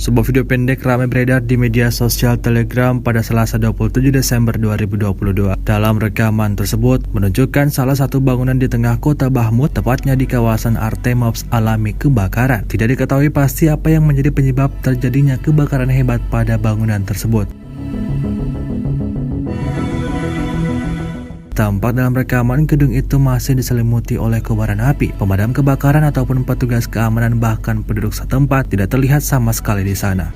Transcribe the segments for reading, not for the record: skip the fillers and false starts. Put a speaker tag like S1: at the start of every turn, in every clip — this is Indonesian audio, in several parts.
S1: Sebuah video pendek ramai beredar di media sosial Telegram pada Selasa 27 Desember 2022. Dalam rekaman tersebut menunjukkan salah satu bangunan di tengah kota Bahmut, tepatnya di kawasan Artemovsk alami kebakaran. Tidak diketahui pasti apa yang menjadi penyebab terjadinya kebakaran hebat pada bangunan tersebut. Tampak dalam rekaman gedung itu masih diselimuti oleh kobaran api. Pemadam kebakaran ataupun petugas keamanan bahkan penduduk setempat tidak terlihat sama sekali di sana.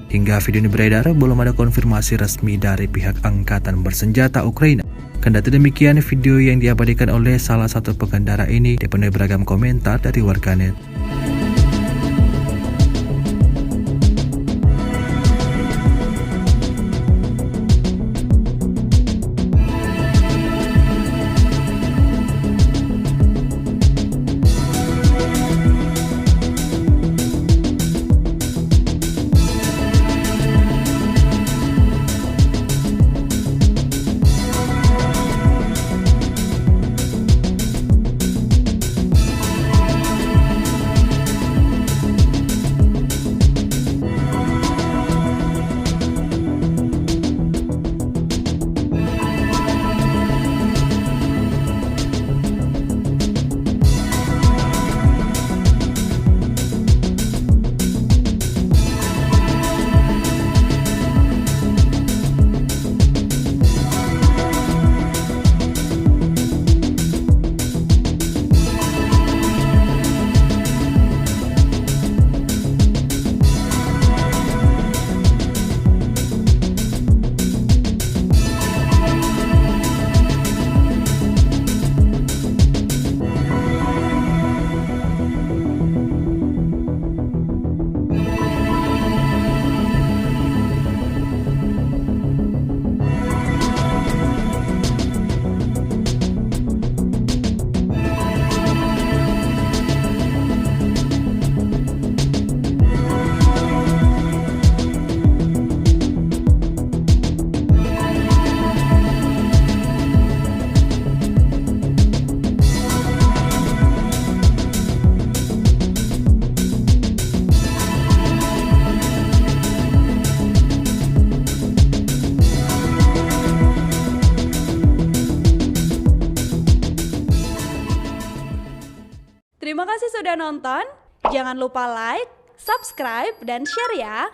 S1: Hingga video ini beredar, belum ada konfirmasi resmi dari pihak angkatan bersenjata Ukraina. Kendati demikian, video yang diabadikan oleh salah satu pengendara ini dipenuhi beragam komentar dari warganet.
S2: Terima kasih sudah nonton. Jangan lupa like, subscribe, dan share ya.